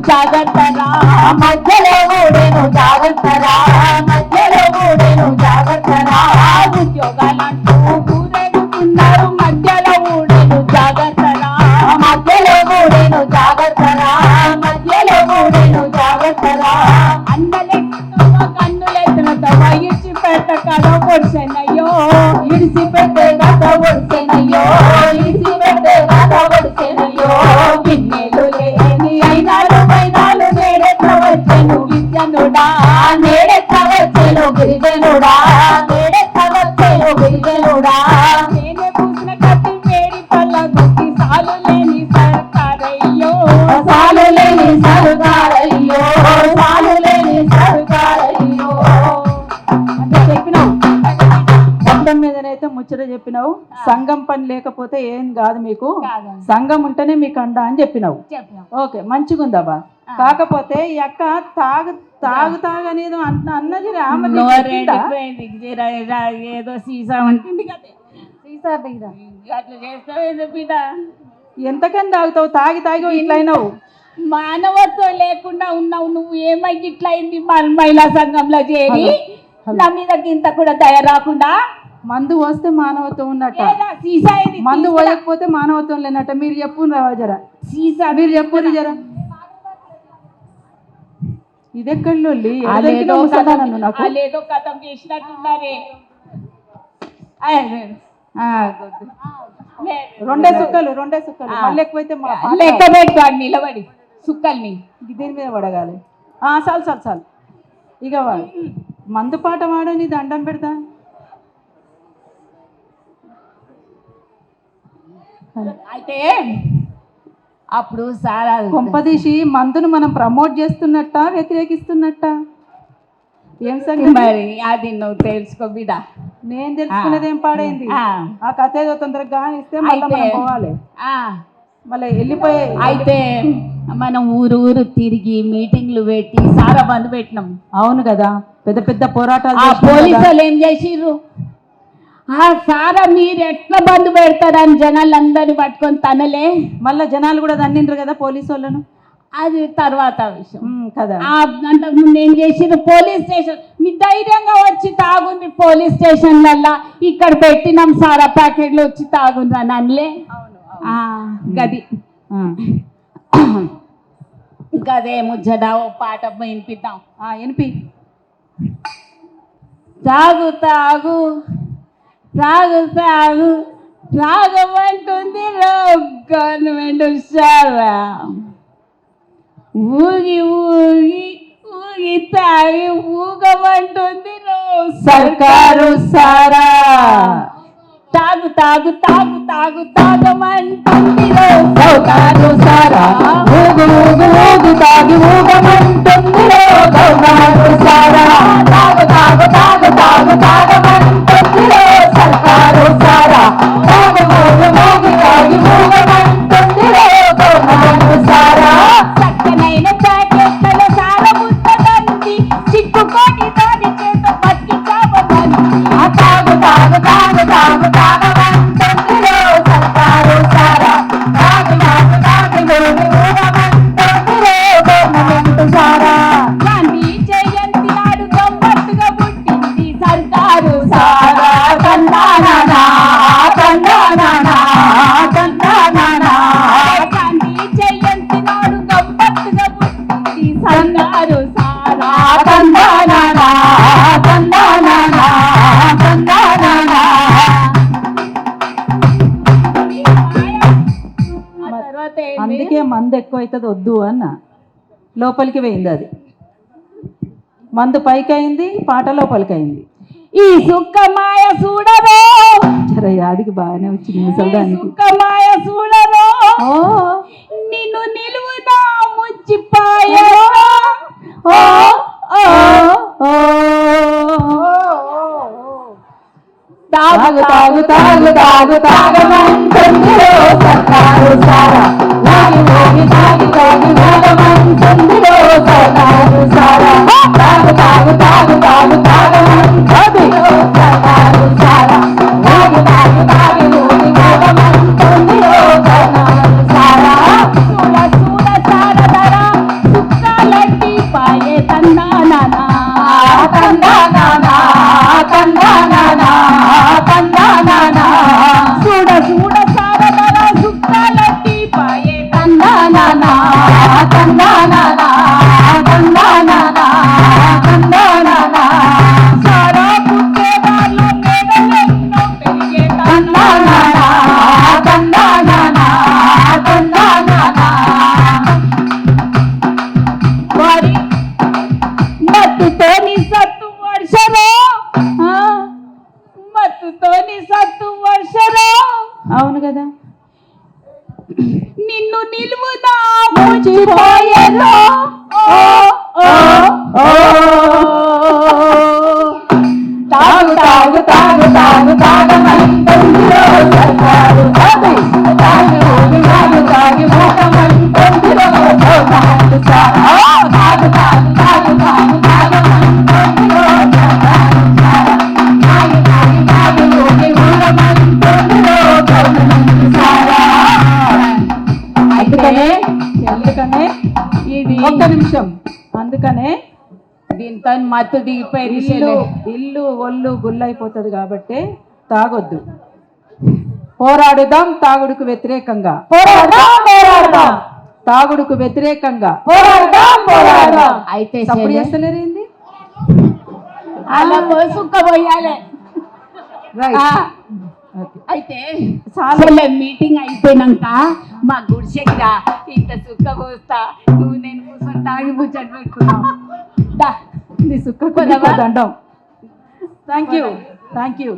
జాగ్రత్తరా మధ్యలో ఊడేను జాగ్రత్తరా మధ్యలో ఊడేను జాగ్రత్తరా ఉద్యోగాలంటూ ఊరేగుతున్నారు మధ్యలో ఊడేను జాగ్రత్తరా మధ్యలో ఊడేను జాగ్రత్తరా మధ్యలో ఊడేను జాగ్రత్తరా అన్నలెత్తుతవ కన్నులెత్తునతవ ఇడిచిపెట్ట కథ ఒడిసెనయ్యో ఇడిచిపెట్టే కథ ఒడిసెనయ్యో ఇడిచిపెట్టే కథ ఒడిసెనయ్యో గిన్నెలు లేని అయినాలు పైనాలు నేడెట్ల వచ్చెను విద్యనుడా నేడెట్ల వచ్చెను గిరిజనుడా నేడెట్ల వచ్చెను గిరిజనుడా నేనే పూసిన కత్తి వేడి పళ్ళ గుట్టి సాలు లేని సర్కారయ్యో సాలు లేని సర్కారయ్యో సాలు లేని సర్కారయ్యో అంటే చెప్పినావు మొత్తం మీదనైతే ముచ్చట చెప్పినావు సంఘం పని లేకపోతే ఏం కాదు మీకు సంఘం ఉంటేనే మీకు అండ అని చెప్పినావు ఓకే మంచిగుందబ్బా కాకపోతే ఈ అక్క తాగనేది అన్నది ఏదో సీసా ఉంటుంది సీసా అట్లా చేస్తావు బిడ్డ ఎంతకని తాగుతావు తాగి ఇట్లా అయినావు మానవత్వం లేకుండా ఉన్నావు నువ్వు ఏమై ఇట్లా అయింది మహిళా సంఘంలో చేరి నా మీదకి ఇంత కూడా దయ రాకుండా మందు వస్తే మానవత్వం ఉన్నట్ట మందు పోయకపోతే మానవత్వం లేనట్ట మీరు చెప్పు జరా సీసా మీరు చెప్పు జరా ఇదెక్కడో కథం చేసినట్టున్నారే రెండే సుక్కలు మళ్ళీ ఎక్కువైతే లెక్క పెట్టుకోండి నిలబడి సుక్కల్ని దీని మీద పడగాలి చాలు ఇక వాడు మందు పాట వాడని దండం పెడతా అయితే అప్పుడు సారా కొంపదీసి మందును మనం ప్రమోట్ చేస్తున్నట్ట వ్యతిరేకిస్తున్నట్ట ఏం సంగతి మరి అది నువ్వు తెలుసుకో బిడ్డ నేను తెలుసుకునేది ఏం పాడైంది ఆ కథ ఏదో తొందరగా ఇస్తే మళ్ళీ పోవాలి మళ్ళీ వెళ్ళిపోయే అయితే మనం ఊరు తిరిగి మీటింగ్లు పెట్టి సారా బంద్ పెట్టినాం అవును కదా పెద్ద పోరాటాలు పోలీసులు ఏం చేసిర్రు సారా మీరు ఎట్లా బంద్ పెడతారని జనాలందరినీ పట్టుకొని తనలే మళ్ళీ జనాలు కూడా తన్నిండ్రు కదా పోలీసు వాళ్ళను అది తర్వాత విషయం కదా అంటే ఏం చేసిర్రు పోలీస్ స్టేషన్ మీ ధైర్యంగా వచ్చి తాగుంది పోలీస్ స్టేషన్లల్లా ఇక్కడ పెట్టినాం సారా ప్యాకెట్లు వచ్చి తాగుంది అని అనలే గది గదే ముచ్చట ఓ పాట వినిపిద్దాం వినిపి తాగు తాగు తాగు తాగు తాగమంటుంది గవర్నమెంట్ సారా ఊగి ఊగి ఊగి తాగి ఊగమంటుంది సర్కారు సారా తాగు తాగు తాగు తాగు తాగమంటుంది సర్కారు సారా ఊగు ఊగు ఊగు తాగి ఊగమంటుంది సర్కారు సారా తాగు తాగు తాగు తాగు తాగమంటుంది సర్కారు సారా తాగు ఊగు ఊగు తాగి ఊగమంటుంది సర్కారు సారా చక్కనైన ప్యాకెట్ల సార ముద్దదండి చిక్కుకోటి దాని చేత పట్టి చావదండి తాగు తాగు తాగు తాగు తాగమంటుంది సర్కారు సారా తాగు తాగు తాగి ఊగి ఊగమంటుంది గవర్నమెంట్ సారా గాంధీ జయంతి నాడు గమ్మత్తుగా పుట్టింది సర్కారు సారా కందానా కందానా కందానా గాంధీ జయంతి నాడు గమ్మత్తుగా పుట్టింది సర్కారు సారా కందానా కందానా కందానా అందుకే మందు ఎక్కువ అవుతుంది వద్దు అన్న లోపలికి పోయింది అది మందు పైకి అయింది పాట లోపలికి అయింది ఈ సుఖమాయ చూడరో సరే యాదికి బాగానే వచ్చింది ముసల్దానికి సుఖమాయ చూడరో నిన్ను నిలువుదా ముచ్చిపాయో తాగు తాగు తాగు తాగు తాగమంటుంది సర్కారు సారా తాగి తాగి తాగి తాగి తాగమంటుంది సర్కారు సారా తాగు తాగు తాగు తాగు తాగమంటుంది సర్కారు సారా తాగి తాగి తాగి ఊగి తాగమంటుంది సర్కారు సారా చూడ చూడ సారదరా నిన్ను నిలువుదా ముంచిపోయేదో ఓ ఓ ఓ తాగు తాగు తాగు తాగు తాగమంటుందిరో సర్కారు అది తాగి తాగి తాగి తాగి మూటమంటుందిరో తాగు తాగు తాగు తాగు తాగు తాగు తాగమంటుందిరో సర్కారు తాగి తాగి తాగి తాగి మూటమంటుందిరో సారా. అందుకనే ఇది ఒక్క నిమిషం. అందుకనే దీంతో మత్తు దిగిపోయింది. ఇల్లు ఒళ్ళు గుల్లైపోతుంది కాబట్టి తాగొద్దు. పోరాడుదాం తాగుడుకు వ్యతిరేకంగా, పోరాడుదాం తాగుడుకు వ్యతిరేకంగా పోరాడుదాం. అయితే సప్పుడు చేస్తలేరు ఏంది? అలా సుఖపోయాలి. అయితే చాలా మీటింగ్ అయిపోయినాక మా గుడిసెకి ఇంత సుక్క పోస్తా, నువ్వు నేను కూర్చొని తాగి ముచ్చట పెట్టుకున్నావు. నీ సుక్క దండం. Thank you.